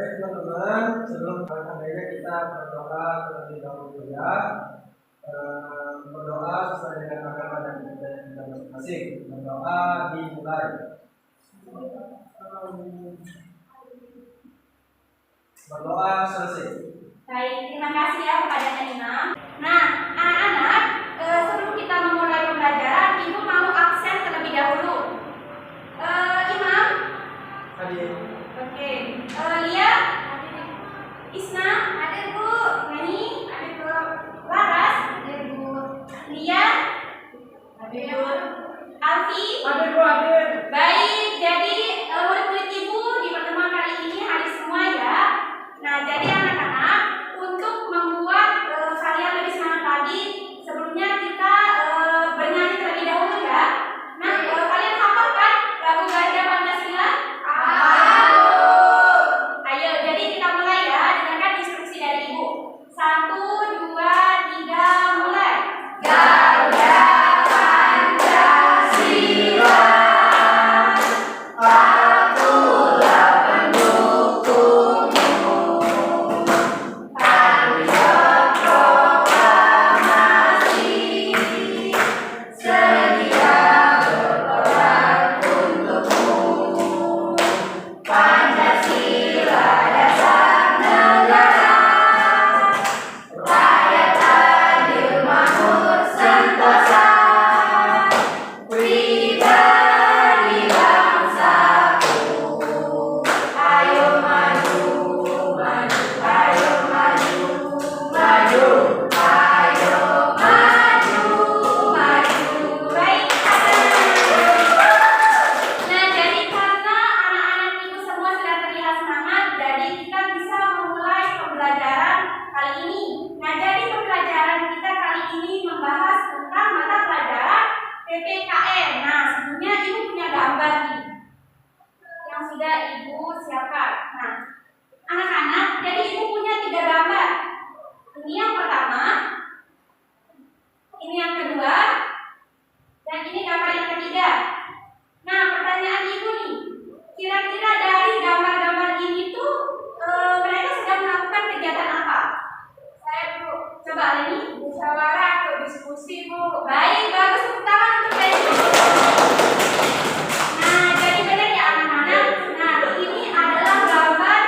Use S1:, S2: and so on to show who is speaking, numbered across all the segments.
S1: Baik teman-teman, sebelum adanya kita berdoa terlebih dahulu ya. Berdoa sesuai dengan agama dan kita masing-masing. Berdoa dimulai. Berdoa selesai.
S2: Baik, terima kasih ya kepada Imam. Nah, anak-anak, sebelum kita memulai pembelajaran, Ibu mau absen terlebih dahulu. Imam?
S1: Hadir.
S2: Oke. Lia? Isna? Hadir Bu. Nani? Hadir Bu. Laras? Hadir Bu. Lia? Hadir Bu. Alfi?
S1: Hadir Bu, hadir.
S2: Baik, jadi murid-murid Ibu di pertemuan kali ini hadir semua ya. Nah, jadi anak-anak, untuk membuat kalian lebih semangat lagi, sebelumnya kita bernyanyi terlebih dahulu ya. Nah, kalian hafal kan lagu Gajah Pancasila? Ayo, jadi kita mulai ya. Dengarkan instruksi dari Ibu. 1, 2, 3, mulai. Gajah Pancasila, akulah pendukungmu. Patriot proklamasi, sedia berperang untukmu. Pancasila dasar negara, rakyat adil makmur sentosa, pribadi bangsaku. Ayo maju, maju, ayo maju, maju, ayo maju, maju. Baik, nah, jadi karena anak-anak Ibu semua sudah terlihat semangat, jadi kita bisa memulai pembelajaran kali ini. Nah, jadi pembelajaran kita kali ini membahas tentang mata pelajaran PPKN. Nah, sebelumnya Ibu punya gambar nih yang sudah Ibu siapkan. Nah, anak-anak, jadi Ibu punya 3 gambar. Ini yang pertama, ini yang kedua, dan ini gambar yang ketiga. Nah, pertanyaan Ibu nih, kira-kira dari gambar-gambar ini tuh mereka sedang melakukan kegiatan apa? Saya dulu, coba Leni. Musyawarah atau diskusi, Bu. Baik, bagus, tepuk tangan untuk Leni. Nah, jadi benar ya anak-anak. Nah, ini adalah gambar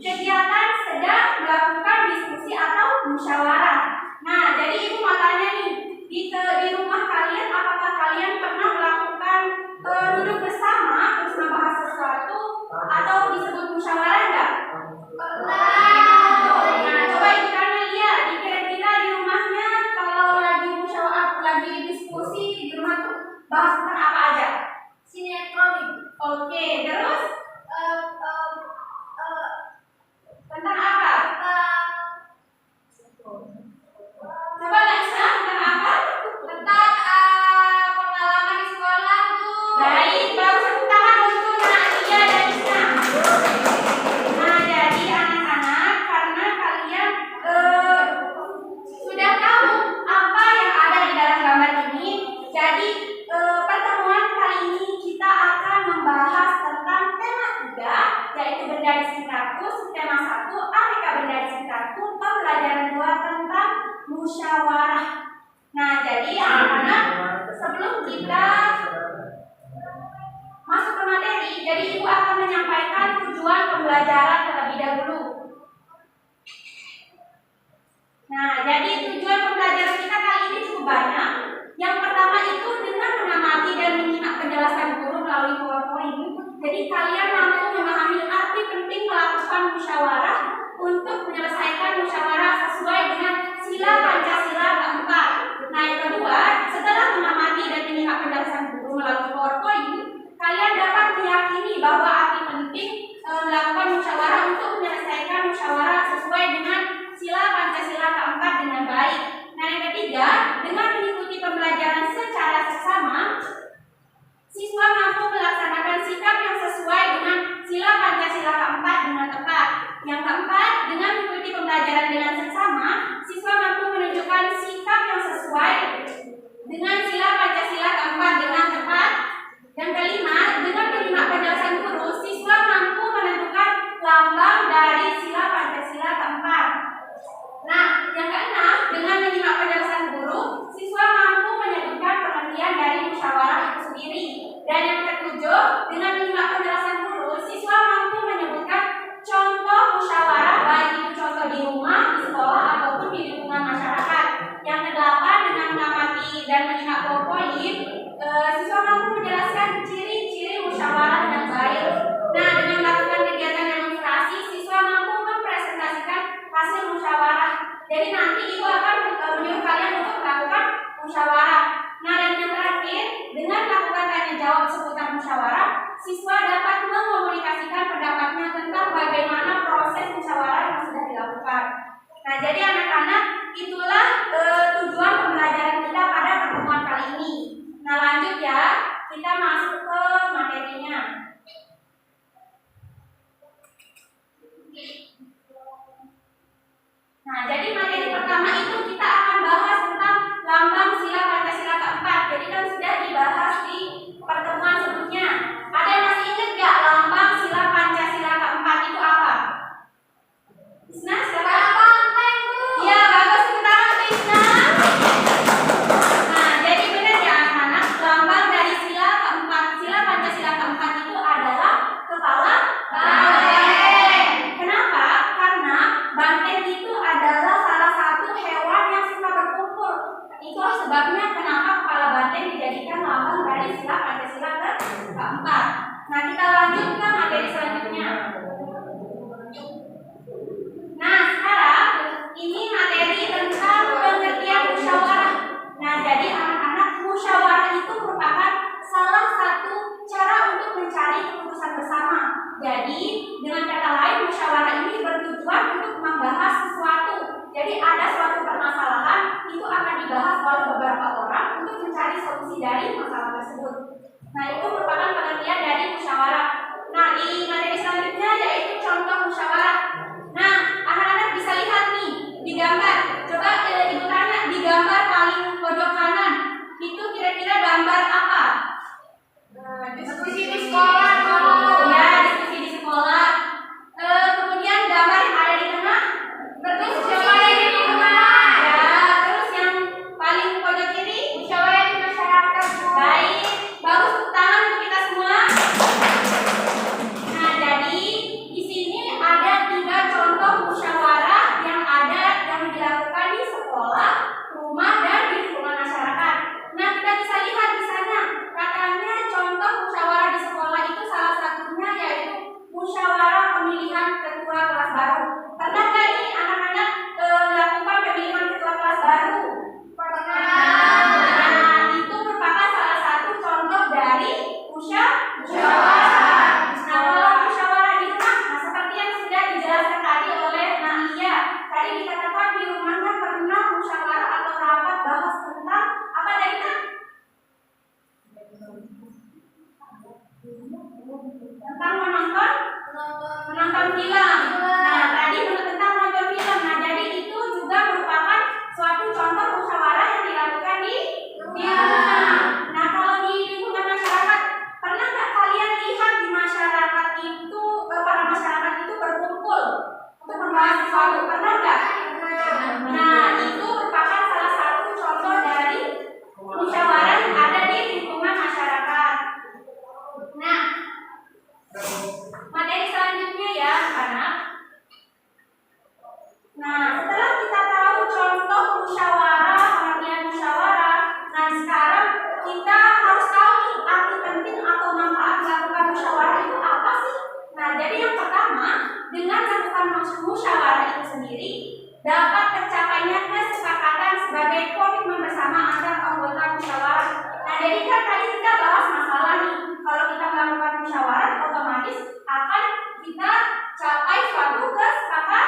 S2: kegiatan sedang melakukan diskusi atau musyawarah. Nah, jadi Ibu mau tanya nih, di rumah kalian apakah kalian pernah melakukan duduk bersama terus membahas sesuatu atau disebut musyawarah enggak? Pernah. Nah, coba Ibu tanya dia, kira-kira di rumahnya kalau lagi musyawarah, lagi diskusi di rumah tuh bahas tentang apa aja? Sinetron. Oke, terus tentang apa? Coba Laisa, tentang apa? Tentang pengalaman di sekolah, Bu. Baik, bagus, tepuk tangan untuk Nadia dan Isna. Nah, jadi anak-anak, karena kalian sudah tahu apa yang ada di dalam gambar ini, jadi pertemuan kali ini kita akan membahas tentang tema 3, yaitu benda di sekitarku, tema 1, aneka benda di sekitarku, pembelajaran 2 tentang musyawarah. Nah, jadi anak-anak, sebelum kita masuk ke materi, jadi Ibu akan menyampaikan tujuan pembelajaran terlebih dahulu. Nah, jadi tujuan pembelajaran kita kali ini cukup banyak. Yang pertama itu dengan mengamati dan menyimak penjelasan guru melalui PowerPoint. Jadi kalian mampu memahami arti penting melakukan musyawarah untuk menyelesaikan musyawarah sesuai dengan sila Pancasila keempat. Nah, yang kedua, setelah mengamati dan menyimak penjelasan guru melalui PowerPoint, kalian dapat meyakini bahwa arti penting melakukan musyawarah untuk menyelesaikan musyawarah sesuai dengan sila Pancasila keempat dengan baik. Nah, yang ketiga, dengan mengikuti pembelajaran secara seksama, siswa mampu melaksanakan sikap yang sesuai dengan sila Pancasila keempat dengan tepat. Yang keempat, dengan mengikuti pembelajaran dengan seksama, siswa mampu menunjukkan sikap yang sesuai dengan sila Pancasila keempat dengan tepat. Yang kelima, dengan menyimak penjelasan guru, siswa mampu menentukan lambang Nah, yang keenam, dengan menyimak penjelasan guru, siswa mampu menyebutkan pengertian dari musyawarah itu sendiri. Dan yang ketujuh, dengan menyimak penjelasan guru, siswa mampu menyebutkan contoh musyawarah, baik itu contoh di rumah, di sekolah, ataupun di lingkungan masyarakat. Yang kedelapan, dengan mengamati dan menyimak PowerPoint, siswa mampu menjelaskan ciri-ciri musyawarah yang baik. Nah, dengan melakukan kegiatan demonstrasi, siswa mampu mempresentasikan hasil musyawarah. Jadi nanti ibu akan menyuruh kalian untuk melakukan musyawarah. Nah, dan yang terakhir, dengan melakukan tanya jawab seputar musyawarah, siswa dapat mengkomunikasikan pendapatnya tentang bagaimana proses musyawarah yang sudah dilakukan. Nah, jadi anak-anak, itulah tujuan pembelajaran kita pada pertemuan kali ini. Nah, lanjut ya, kita masuk ke materinya. Nah, jadi materi pertama itu kita akan bahas tentang lambang sila Pancasila keempat. Jadi kan sudah dibahas di pertemuan sebelumnya. Ada yang masih ingat nggak lambang sila Pancasila keempat itu apa? Isna, silakan. Iya, bagus, tepuk tangan untuk Isna. Nah, jadi benar ya anak-anak, lambang dari sila keempat, sila Pancasila keempat itu adalah kepala banteng. Kenapa? Karena banteng itu adalah salah satu hewan yang suka berkumpul. Itulah sebabnya kenapa kepala banteng dijadikan lambang dari sila Pancasila keempat. Nah, kita lanjut ke materi selanjutnya. Nah, sekarang ini materi tentang pengertian musyawarah. Nah, jadi anak-anak, musyawarah itu merupakan salah satu cara untuk mencari keputusan bersama. Jadi, dengan kata lain, musyawarah ini bertujuan untuk membahas sesuatu. Jadi, ada suatu permasalahan, itu akan dibahas oleh beberapa orang untuk mencari solusi dari masalah tersebut. Nah, itu merupakan pengertian dari musyawarah. Nah, di materi selanjutnya yaitu contoh musyawarah. Nah, anak-anak bisa lihat nih di gambar. Coba ibu tanya, di gambar paling pojok kanan itu kira-kira gambar apa? Diskusi di sekolah. Ya, diskusi di sekolah. Kemudian gambar yang ada di tengah, betul, musyawarah di tengah. Ya, terus yang paling pojok kiri, musyawarah di masyarakat. Baik, bagus, tepuk tangan untuk kita semua. Nah, jadi di sini ada 3 contoh musyawarah yang dilakukan di sekolah, rumah, dan di lingkungan masyarakat. Nah, kita bisa lihat di sana, katanya contoh musyawarah di sekolah itu salah satunya yaitu musyawarah pemilihan ketua kelas baru. Pernah nggak nih anak-anak melakukan pemilihan ketua kelas baru? Nah, itu merupakan salah satu contoh dari musyawarah. Nah, kalau musyawarah di rumah, nah seperti yang sudah dijelaskan tadi oleh Nadia, tadi dikatakan di rumahnya pernah musyawarah atau rapat bahas tentang apa tadi Kak? Tentang menonton film. Nah, tadi tentang menonton film. Nah, jadi itu juga merupakan suatu contoh musyawarah yang dilakukan di rumah. Nah, kalau di lingkungan masyarakat, pernah nggak kalian lihat di masyarakat itu para masyarakat itu berkumpul untuk membahas sesuatu? Pernah nggak? Nah, itu merupakan salah satu contoh dari musyawarah yang ada di lingkungan masyarakat. Nah, materi selanjutnya ya anak. Nah, setelah kita tahu contoh musyawarah, pengertian musyawarah, nah sekarang kita harus tahu nih arti penting atau manfaat melakukan musyawarah itu apa sih? Nah, jadi yang pertama, dengan melakukan musyawarah itu sendiri dapat tercapainya kesepakatan sebagai komitmen bersama antar anggota musyawarah. Nah, jadi kan tadi kita bahas masalah nih, kalau kita melakukan musyawarah otomatis akan kita capai suatu kesepakatan.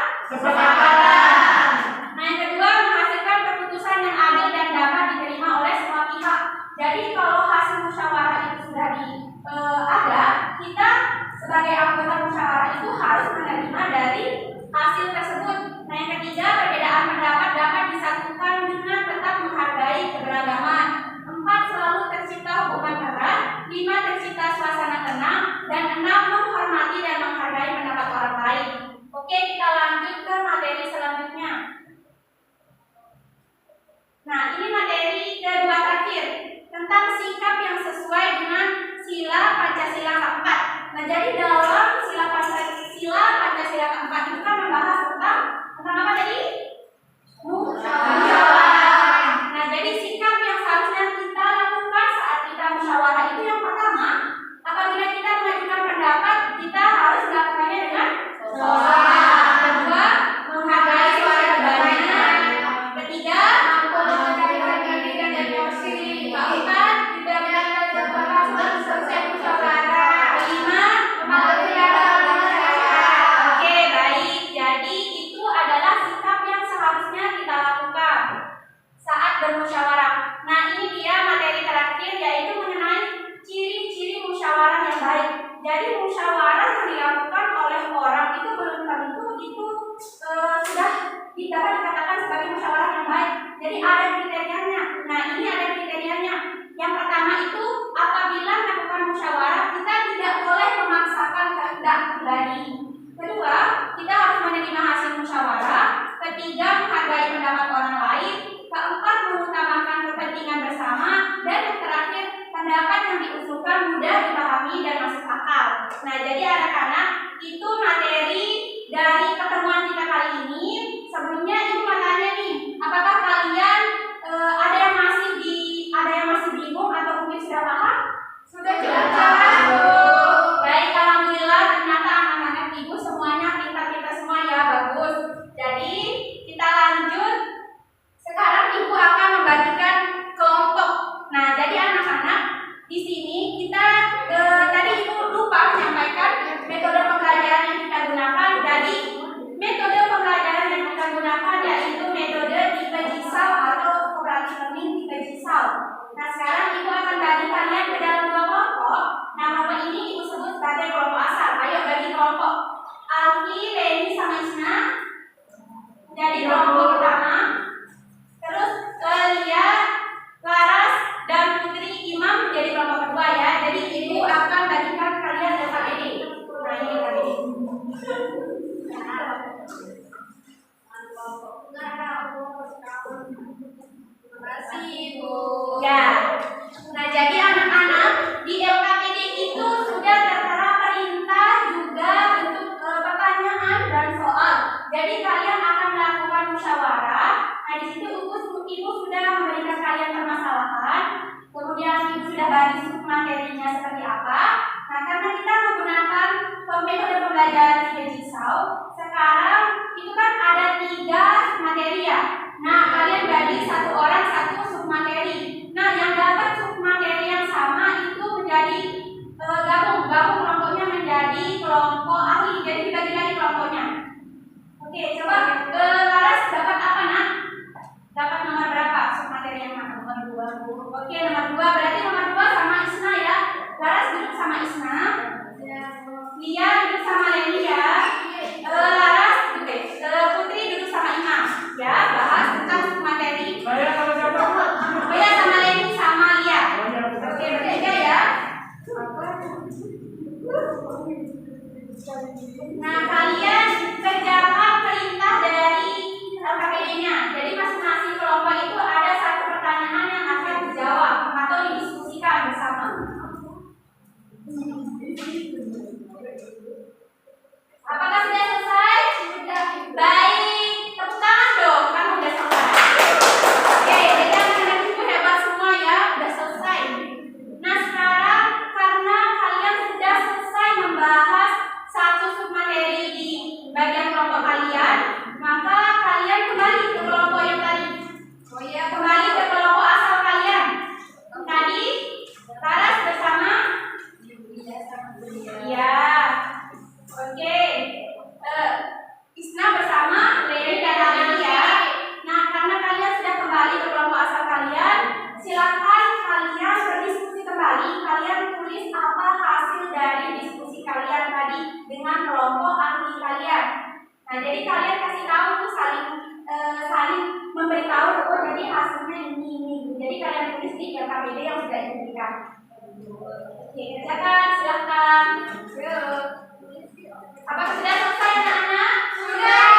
S2: Nah, yang kedua, menghasilkan keputusan yang adil dan dapat diterima oleh semua pihak. Jadi kalau hasil musyawarah itu sudah ada, kita sebagai anggota musyawarah itu harus menerima dari hasil tersebut. Nah, yang ketiga, perbedaan pendapat dapat disatukan dengan tetap menghargai keberagaman. 4, selalu tercipta hubungan erat. 5, tercipta suasana tenang. Dan pribadi. Kedua, kita harus menerima hasil musyawarah. Ketiga, menghargai pendapat orang lain. Keempat, mengutamakan kepentingan bersama. Dan yang terakhir, pendapat yang diusulkan mudah dipahami dan masuk akal. Nah, jadi anak-anak, itu materi dari pertemuan kita kali ini. Sebelumnya ibu mau tanya nih, apakah kalian ada yang masih bingung atau mungkin sudah paham? Sudah paham. Baik, alhamdulillah ternyata anak-anak ibu semuanya pintar-pintar semua ya, bagus. Jadi kita lanjut. Sekarang ibu akan membagikan kelompok. Nah, jadi anak-anak di sini kita tadi ibu lupa menyampaikan metode pembelajaran yang kita gunakan. Jadi metode pembelajaran yang kita gunakan yaitu metode tipe jigsaw atau cooperative learning tipe jigsaw. Nah, sekarang ibu akan bagi kalian ke dalam dua kelompok. Nah, kelompok ini ibu sebut sebagai kelompok asal. Ayo bagi kelompok. Alfi, Leni, sama Isna jadi kelompok pertama. Terus Lia, Laras, dan Putri Imam menjadi kelompok kedua ya. Jadi ibu akan bagikan kalian data ini. Nah, ini tadi. Terima kasih ibu. Ya. Nah, jadi anak-anak di LKPD itu sudah tertera perintah juga bentuk pertanyaan dan soal. Jadi kalian akan melakukan musyawarah. Nah, di situ ibu sudah memberikan kalian permasalahan. Kemudian ibu sudah bagi materinya seperti apa. Nah, karena kita menggunakan metode pembelajaran tipe jigsaw, sekarang itu kan ada 3 materi ya. Nah, kalian bagi satu orang satu submateri. Nah, yang dapat submateri yang sama itu menjadi gabung kelompoknya menjadi kelompok ahli. Jadi dibagi lagi kelompoknya. Oke, coba Laras dapat apa nak? Dapat nomor berapa submateri yang mana? Nomor 2. Oke, nomor 2 berarti nomor 2 sama Isna ya. Laras duduk sama Isna. Lia duduk sama Leni ya. Laras duduk. Putri duduk sama Imam. Ya, bahas tentang submateri.
S1: Saya sama siapa?
S2: Oh ya, sama Leni sama Lia. Oke, bertiga ya. Nah, kalian kerjakan perintah dari LKPD-nya. Jadi masing-masing kelompok itu ada satu pertanyaan yang akan dijawab atau didiskusikan bersama. Apakah sudah selesai? Sudah. Baik, tepuk tangan dong, kan udah selesai. Oke, jadi anak-anak ibu hebat semua ya, udah selesai. Nah, sekarang karena kalian sudah selesai membahas satu submateri di bagian kelompok kalian, maka kalian kembali ke kelompok yang tadi. Oh iya, kembali ke kelompok asal kalian. Tadi Laras bersama Iya. Oke. Isna bersama Leni dan Lali ya. Nah, karena kalian sudah kembali ke kelompok asal kalian, silakan kalian berdiskusi kembali. Kalian tulis apa hasil dari diskusi kalian tadi dengan kelompok ahli kalian. Nah, jadi kalian kasih tahu tuh saling memberitahu oh jadi hasilnya ini. Jadi kalian tulis di LKPD yang sudah diberikan. Oke, kerjakan silakan. Yuk. Apakah sudah selesai anak-anak? Sudah.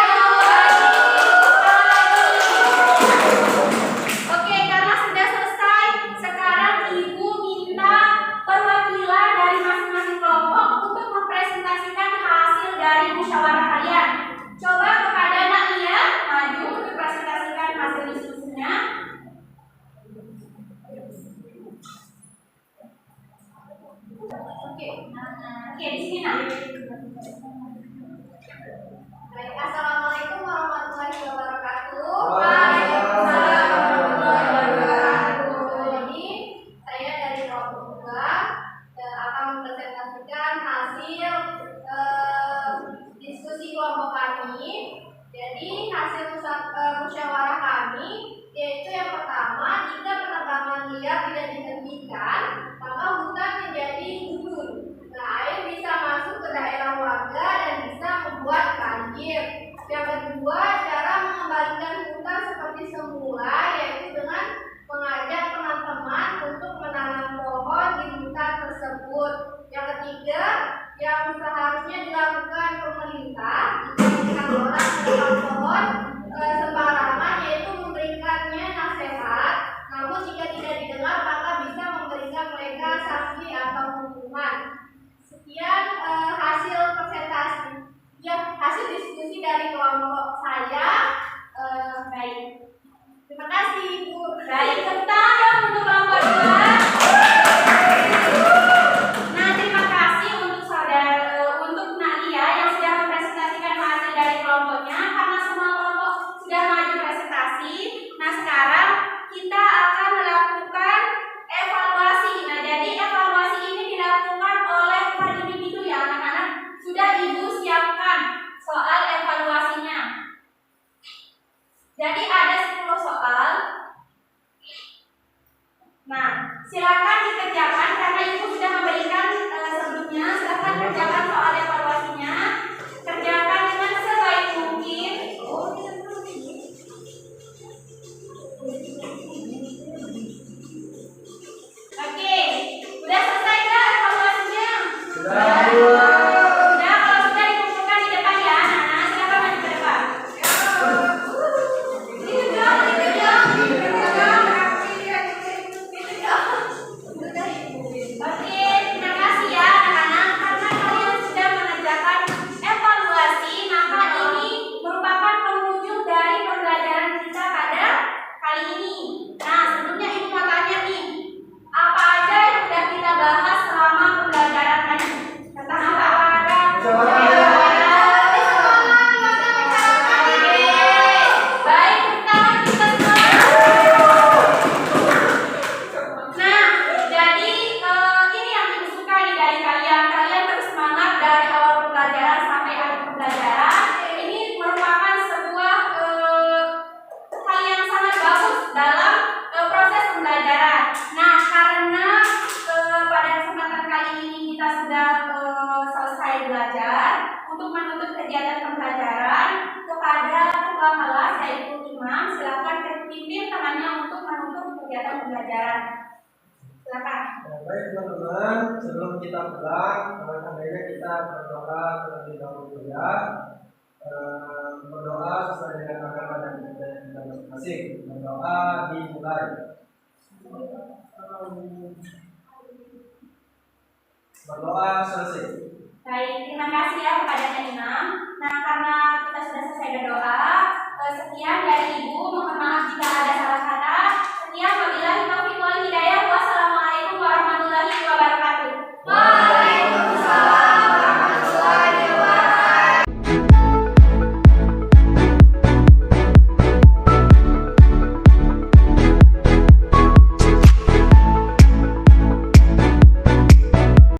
S2: Oke, karena sudah selesai, sekarang ibu minta perwakilan dari masing-masing kelompok untuk mempresentasikan hasil dari musyawarah kalian. Coba kepada Nak Lia maju untuk presentasikan hasil diskusinya. Oke, di sini Nak.
S3: Baik, assalamualaikum warahmatullahi wabarakatuh.
S2: Waalaikumsalam warahmatullahi wabarakatuh.
S3: Jadi saya dari kelompok 2 akan mempresentasikan hasil diskusi kelompok kami. Jadi hasil musyawarah kami yaitu yang pertama, jika penebangan liar tidak dihentikan, maka hutan menjadi gundul. Nah, air bisa masuk ke daerah warga dan bisa membuat banjir.
S2: belajar untuk menutup kegiatan pembelajaran kepada ketua kelas yaitu imam. Silakan pimpin tangannya untuk menutup kegiatan pembelajaran. Silakan.
S1: Baik teman-teman, sebelum kita pulang, sebaiknya kita berdoa terlebih dahulu ya. Berdoa sesuai dengan agama dan kita masing-masing. Berdoa dimulai. Berdoa selesai.
S2: Baik, terima kasih ya kepada Imam. Nah, karena kita sudah selesai berdoa, sekian dari Ibu